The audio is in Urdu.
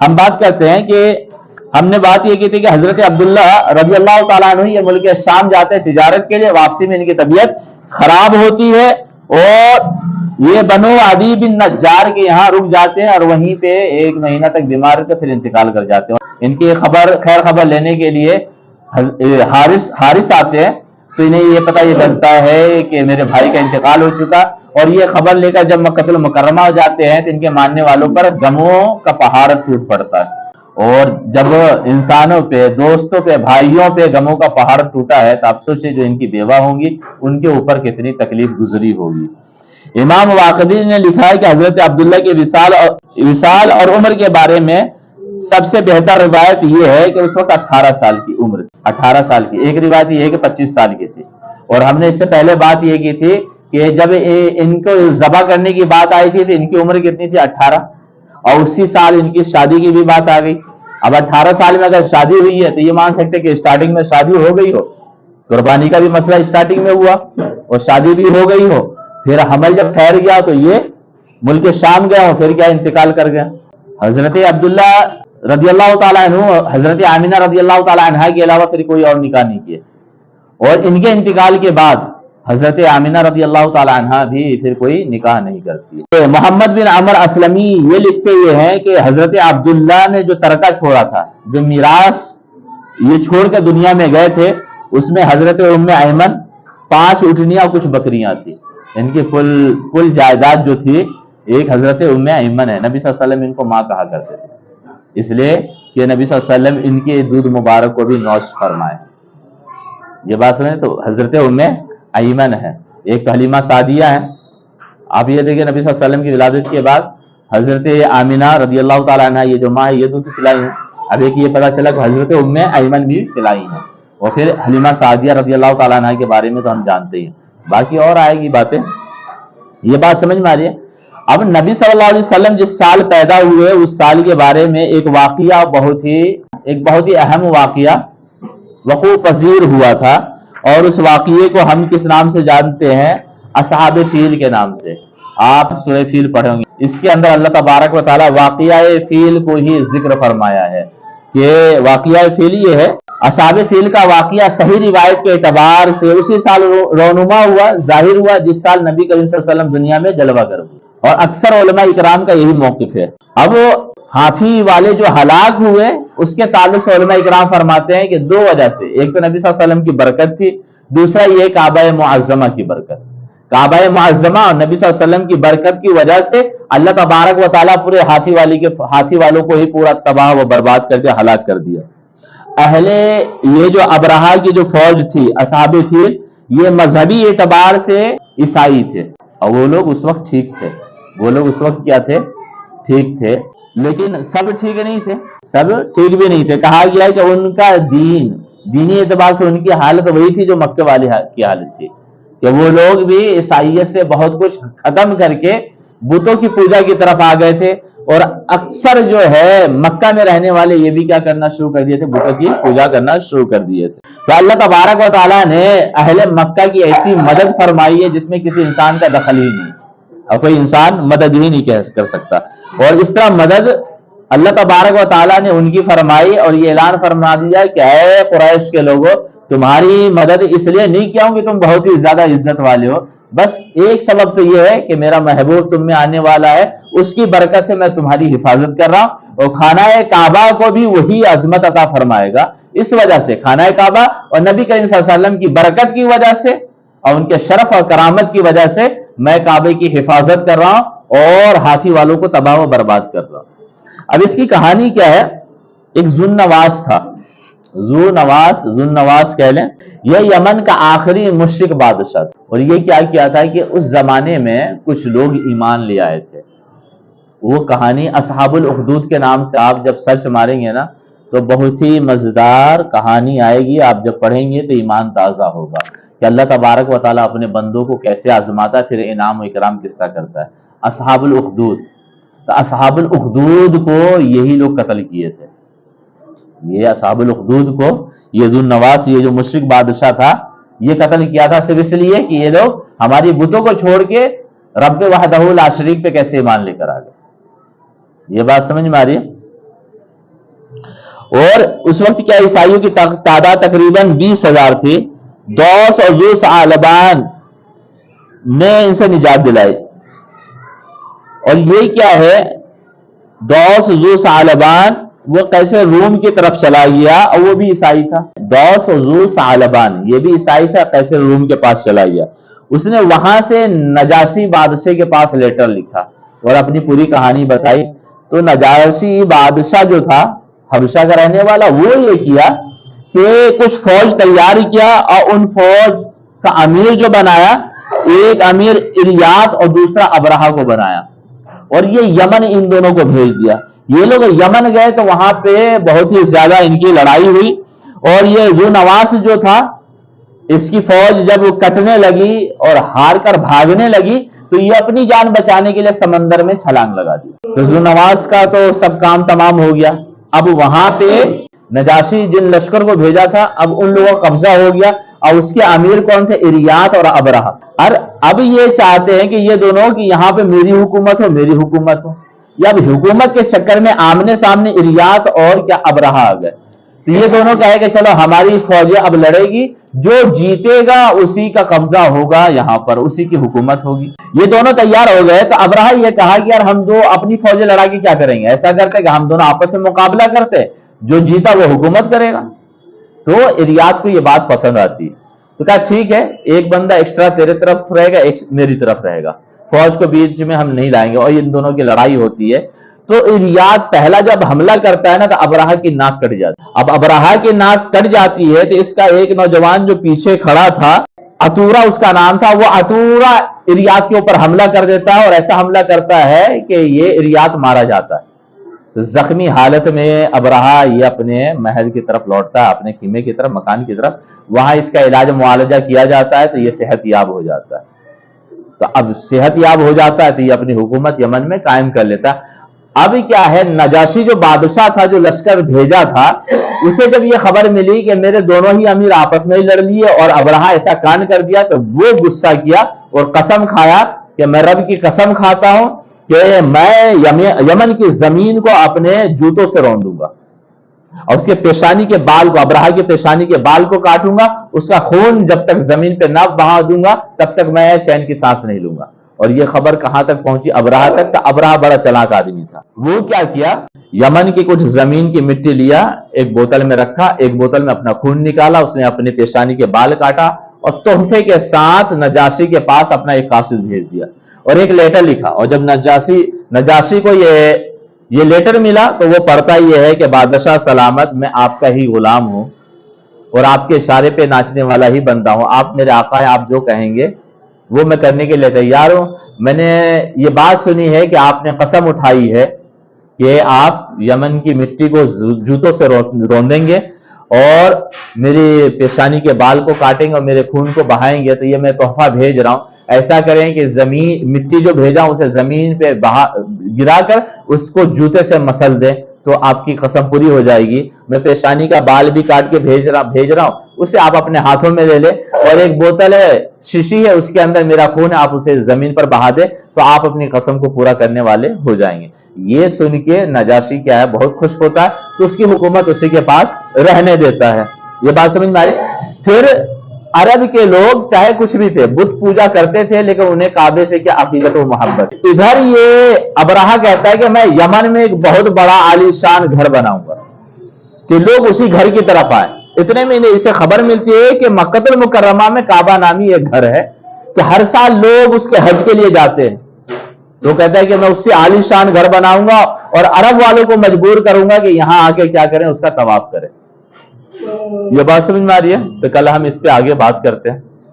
ہم بات کرتے ہیں کہ ہم نے بات یہ کی تھی کہ حضرت عبداللہ رضی اللہ تعالیٰ عنہ یہ ملک شام جاتے ہیں تجارت کے لیے، واپسی میں ان کی طبیعت خراب ہوتی ہے اور یہ بنو عدی بن نجار کے یہاں رک جاتے ہیں اور وہیں پہ 1 مہینہ تک بیمار رہتے پھر انتقال کر جاتے ہیں۔ ان کی خیر خبر لینے کے لیے حارث آتے ہیں تو انہیں یہ پتہ یہ چلتا ہے کہ میرے بھائی کا انتقال ہو چکا، اور یہ خبر لے کر جب مکہ المکرمہ ہو جاتے ہیں تو ان کے ماننے والوں پر غموں کا پہاڑ ٹوٹ پڑتا ہے۔ اور جب انسانوں پہ، دوستوں پہ، بھائیوں پہ غموں کا پہاڑ ٹوٹا ہے تو آپ سوچیں جو ان کی بیوہ ہوں گی ان کے اوپر کتنی تکلیف گزری ہوگی۔ امام واقدی نے لکھا ہے کہ حضرت عبداللہ کے وصال اور عمر کے بارے میں سب سے بہتر روایت یہ ہے کہ اس وقت 18 سال کی عمر تھی، 18 سال کی۔ ایک روایت یہ ہے کہ 25 سال کی تھی، اور ہم نے اس سے پہلے بات یہ کی تھی کہ جب ان کو ذبح کرنے کی بات آئی تھی تو ان کی عمر کتنی تھی؟ 18، اور اسی سال ان کی شادی کی بھی بات آ گئی۔ اب 18 سال میں اگر شادی ہوئی ہے تو یہ مان سکتے کہ اسٹارٹنگ میں شادی ہو گئی ہو، قربانی کا بھی مسئلہ اسٹارٹنگ میں ہوا اور شادی بھی ہو گئی ہو، پھر حمل جب ٹھہر گیا تو یہ ملک شام گئے ہو، پھر کیا انتقال کر گیا۔ حضرت عبداللہ رضی اللہ تعالیٰ عنہ، حضرت آمینہ رضی اللہ تعالیٰ عنہ کے علاوہ پھر کوئی اور نکاح نہیں کیے، اور ان کے انتقال کے بعد حضرت آمینہ رضی اللہ تعالیٰ عنہ بھی پھر کوئی نکاح نہیں کرتی۔ محمد بن عمر اسلمی یہ لکھتے یہ ہیں کہ حضرت عبداللہ نے جو ترکہ چھوڑا تھا، جو میراث یہ چھوڑ کے دنیا میں گئے تھے، اس میں حضرت ام ایمن 5 اونٹنیاں اور کچھ بکریاں تھی۔ ان کی کل جائیداد جو تھی ایک حضرت ام ایمن ہے۔ نبی صلی اللہ علیہ وسلم ان کو ماں کہا کرتے تھے، اس لیے کہ نبی صلی اللہ علیہ وسلم ان کے دودھ مبارک کو بھی نوش فرمائے۔ یہ بات سمجھیں، تو حضرت ام ایمن ہے، ایک تو حلیمہ سعدیہ ہے۔ آپ یہ دیکھیں نبی صلی اللہ علیہ وسلم کی ولادت کے بعد حضرت آمینہ رضی اللہ تعالیٰ عنہ یہ جو ماں ہے یہ دودھ پلائی ہیں۔ اب ایک یہ پتا چلا کہ حضرت ام ایمن بھی پلائی ہیں، اور پھر حلیمہ سعدیہ رضی اللہ تعالیٰ عنہ کے بارے میں تو ہم جانتے ہیں، باقی اور آئے گی باتیں۔ یہ بات سمجھ میں آ رہی ہے؟ اب نبی صلی اللہ علیہ وسلم جس سال پیدا ہوئے اس سال کے بارے میں ایک واقعہ بہت ہی اہم واقعہ وقوع پذیر ہوا تھا، اور اس واقعے کو ہم کس نام سے جانتے ہیں؟ اصحاب فیل کے نام سے۔ آپ سورہ فیل پڑھیں گے، اس کے اندر اللہ تبارک و تعالیٰ واقعہ فیل کو ہی ذکر فرمایا ہے کہ واقعہ فیل یہ ہے۔ اصحاب فیل کا واقعہ صحیح روایت کے اعتبار سے اسی سال رونما ہوا، ظاہر ہوا جس سال نبی کریم صلی اللہ علیہ وسلم دنیا میں جلوہ گر ہوئے، اور اکثر علماء اکرام کا یہی موقف ہے۔ اب ہاتھی والے جو ہلاک ہوئے اس کے تعلق سے علماء اکرام فرماتے ہیں کہ 2 وجہ سے، ایک تو نبی صلی اللہ علیہ وسلم کی برکت تھی، دوسرا یہ کعبہ معظمہ کی برکت۔ کعبہ معظمہ اور نبی صلی اللہ علیہ وسلم کی برکت کی وجہ سے اللہ تبارک و تعالیٰ پورے ہاتھی والوں کو ہی پورا تباہ و برباد کر کے ہلاک کر دیا۔ یہ جو ابرہا کی جو فوج تھی اصحاب فیل، یہ مذہبی اعتبار سے عیسائی تھے، اور وہ لوگ اس وقت ٹھیک تھے، وہ لوگ اس وقت کیا تھے؟ ٹھیک تھے، لیکن سب ٹھیک نہیں تھے، سب ٹھیک بھی نہیں تھے۔ کہا گیا ہے کہ ان کا دینی اعتبار سے ان کی حالت وہی تھی جو مکے والی کی حالت تھی، کہ وہ لوگ بھی عیسائیت سے بہت کچھ ختم کر کے بتوں کی پوجا کی طرف آ گئے تھے، اور اکثر جو ہے مکہ میں رہنے والے یہ بھی کیا کرنا شروع کر دیے تھے؟ بتوں کی پوجا کرنا شروع کر دیے تھے۔ تو اللہ تبارک و تعالیٰ نے اہل مکہ کی ایسی مدد فرمائی ہے جس میں کسی انسان کا دخل ہی نہیں، اور کوئی انسان مدد ہی نہیں کر سکتا، اور اس طرح مدد اللہ تبارک و تعالیٰ نے ان کی فرمائی، اور یہ اعلان فرما دیا کہ اے قریش کے لوگوں، تمہاری مدد اس لیے نہیں کیا ہوں کہ تم بہت ہی زیادہ عزت والے ہو، بس ایک سبب تو یہ ہے کہ میرا محبوب تم میں آنے والا ہے، اس کی برکت سے میں تمہاری حفاظت کر رہا ہوں، اور خانہ کعبہ کو بھی وہی عظمت عطا فرمائے گا۔ اس وجہ سے خانہ کعبہ اور نبی کریم صلی اللہ علیہ وسلم کی برکت کی وجہ سے اور ان کے شرف اور کرامت کی وجہ سے میں کعبے کی حفاظت کر رہا ہوں اور ہاتھی والوں کو تباہ و برباد کر رہا ہوں۔ اب اس کی کہانی کیا ہے؟ ایک ذوالنواس تھا، ذوالنواس کہہ لیں، یہ یمن کا آخری مشرک بادشاہ تھا، اور یہ کیا تھا کہ اس زمانے میں کچھ لوگ ایمان لے آئے تھے۔ وہ کہانی اصحاب الاخدود کے نام سے آپ جب سرچ ماریں گے نا تو بہت ہی مزیدار کہانی آئے گی، آپ جب پڑھیں گے تو ایمان تازہ ہوگا کہ اللہ تبارک و تعالیٰ اپنے بندوں کو کیسے آزماتا ہے، پھر انعام و اکرام کس طرح کرتا ہے۔ اصحاب الاخدود، تو اصحاب الاخدود کو یہی لوگ قتل کیے تھے، یہ اصحاب الاخدود کو یہ ذوالنواس، یہ جو مشرک بادشاہ تھا، یہ قتل کیا تھا صرف اس لیے کہ یہ لوگ ہماری بتوں کو چھوڑ کے رب وحدہ لا شریک پہ کیسے ایمان لے کر آ گئے۔ یہ بات سمجھ میں آ رہی ہے؟ اور اس وقت کیا عیسائیوں کی تعداد تقریباً 20,000 تھی. دوس اور ذو ثعلبان نے ان سے نجات دلائی. اور یہ کیا ہے دوس ذو ثعلبان؟ وہ کیسے روم کی طرف چلا گیا اور وہ بھی عیسائی تھا. دوس ذو ثعلبان یہ بھی عیسائی تھا، کیسے روم کے پاس چلا گیا. اس نے وہاں سے نجاشی بادشاہ کے پاس لیٹر لکھا اور اپنی پوری کہانی بتائی. تو نجاشی بادشاہ جو تھا حبشہ کا رہنے والا، وہ یہ کیا کہ کچھ فوج تیار کیا اور ان فوج کا امیر جو بنایا، ایک امیر اریات اور دوسرا ابرہہ کو بنایا اور یہ یمن ان دونوں کو بھیج دیا. یہ لوگ یمن گئے تو وہاں پہ بہت ہی زیادہ ان کی لڑائی ہوئی اور یہ ذو نواس جو تھا اس کی فوج جب کٹنے لگی اور ہار کر بھاگنے لگی تو یہ اپنی جان بچانے کے لیے سمندر میں چھلانگ لگا دی. تو ذو نواس کا تو سب کام تمام ہو گیا. اب وہاں پہ نجاشی جن لشکر کو بھیجا تھا اب ان لوگوں کا قبضہ ہو گیا اور اس کے امیر کون تھے؟ اریات اور ابرہہ. اور اب یہ چاہتے ہیں کہ یہ دونوں کہ یہاں پہ میری حکومت ہو، میری حکومت ہو. یا اب حکومت کے چکر میں آمنے سامنے اریات اور کیا ابرہہ آ گئے. تو یہ دونوں کہے کہ چلو ہماری فوجیں اب لڑے گی، جو جیتے گا اسی کا قبضہ ہوگا، یہاں پر اسی کی حکومت ہوگی. یہ دونوں تیار ہو گئے. تو ابرہہ یہ کہا کہ یار ہم دو اپنی فوجیں لڑا کے کیا کریں گے، ایسا کرتے کہ ہم دونوں آپس میں مقابلہ کرتے، جو جیتا وہ حکومت کرے گا. تو اریات کو یہ بات پسند آتی ہے. تو کہا ٹھیک ہے، ایک بندہ ایکسٹرا تیرے طرف رہے گا، ایک میری طرف رہے گا، فوج کو بیچ میں ہم نہیں لائیں گے. اور ان دونوں کی لڑائی ہوتی ہے. تو اریات پہلا جب حملہ کرتا ہے نا تو ابرہہ کی ناک کٹ جاتی ہے. اب ابرہہ کی ناک کٹ جاتی ہے تو اس کا ایک نوجوان جو پیچھے کھڑا تھا، عطورہ اس کا نام تھا، وہ عطورہ اریات کے اوپر حملہ کر دیتا ہے اور ایسا حملہ کرتا ہے کہ یہ اریات مارا جاتا ہے. تو زخمی حالت میں ابرہہ یہ اپنے محل کی طرف لوٹتا ہے، اپنے خیمے کی طرف، مکان کی طرف. وہاں اس کا علاج معالجہ کیا جاتا ہے تو یہ صحت یاب ہو جاتا ہے. تو اب صحت یاب ہو جاتا ہے تو یہ اپنی حکومت یمن میں قائم کر لیتا ہے. اب کیا ہے، نجاشی جو بادشاہ تھا جو لشکر بھیجا تھا، اسے جب یہ خبر ملی کہ میرے دونوں ہی امیر آپس میں ہی لڑ لیے اور ابرہہ ایسا کان کر دیا، تو وہ غصہ کیا اور قسم کھایا کہ میں رب کی قسم کھاتا ہوں کہ میں یمن کی زمین کو اپنے جوتوں سے رون دوں گا اور اس کے پیشانی کے بال کو، ابرہہ کی پیشانی کے بال کو کاٹوں گا. اس کا خون جب تک زمین پہ نہ بہا دوں گا تب تک میں چین کی سانس نہیں لوں گا. اور یہ خبر کہاں تک پہنچی؟ ابرہہ تک. تو ابرہہ بڑا چلاک آدمی تھا. وہ کیا یمن کی کچھ زمین کی مٹی لیا، ایک بوتل میں رکھا، ایک بوتل میں اپنا خون نکالا، اس نے اپنی پیشانی کے بال کاٹا اور تحفے کے ساتھ نجاشی کے پاس اپنا ایک قاصد بھیج دیا اور ایک لیٹر لکھا. اور جب نجاشی کو یہ لیٹر ملا تو وہ پڑھتا یہ ہے کہ بادشاہ سلامت، میں آپ کا ہی غلام ہوں اور آپ کے اشارے پہ ناچنے والا ہی بندہ ہوں. آپ میرے آقا ہیں، آپ جو کہیں گے وہ میں کرنے کے لیے تیار ہوں. میں نے یہ بات سنی ہے کہ آپ نے قسم اٹھائی ہے کہ آپ یمن کی مٹی کو جوتوں سے روندیں گے اور میری پیشانی کے بال کو کاٹیں گے اور میرے خون کو بہائیں گے. تو یہ میں تحفہ بھیج رہا ہوں. ایسا کریں کہ مٹی جو بھیجا اسے زمین پہ گرا کر اس کو جوتے سے مسل دیں تو آپ کی قسم پوری ہو جائے گی. میں پیشانی کا بال بھی کاٹ کے بھیج رہا ہوں، اسے آپ اپنے ہاتھوں میں لے لیں اور ایک بوتل ہے، شیشی ہے، اس کے اندر میرا خون ہے، آپ اسے زمین پر بہا دیں تو آپ اپنی قسم کو پورا کرنے والے ہو جائیں گے. یہ سن کے نجاشی کیا ہے بہت خوش ہوتا ہے تو اس کی حکومت اسی کے پاس رہنے دیتا ہے. یہ بات سمجھ میں آئی؟ پھر عرب کے لوگ چاہے کچھ بھی تھے، بت پوجا کرتے تھے، لیکن انہیں کعبے سے کیا عقیدت و محبت. ادھر یہ ابرہہ کہتا ہے کہ میں یمن میں ایک بہت بڑا عالی شان گھر بناؤں گا کہ لوگ اسی گھر کی طرف آئے. اتنے میں اسے خبر ملتی ہے کہ مکہ المکرمہ میں کعبہ نامی ایک گھر ہے کہ ہر سال لوگ اس کے حج کے لیے جاتے ہیں. تو کہتا ہے کہ میں اس سے عالی شان گھر بناؤں گا اور عرب والوں کو مجبور کروں گا کہ یہاں آ کے کیا کریں، اس کا طواف کریں. یہ بات سمجھ میں آ رہی ہے؟ تو کل ہم اس پہ آگے بات کرتے ہیں.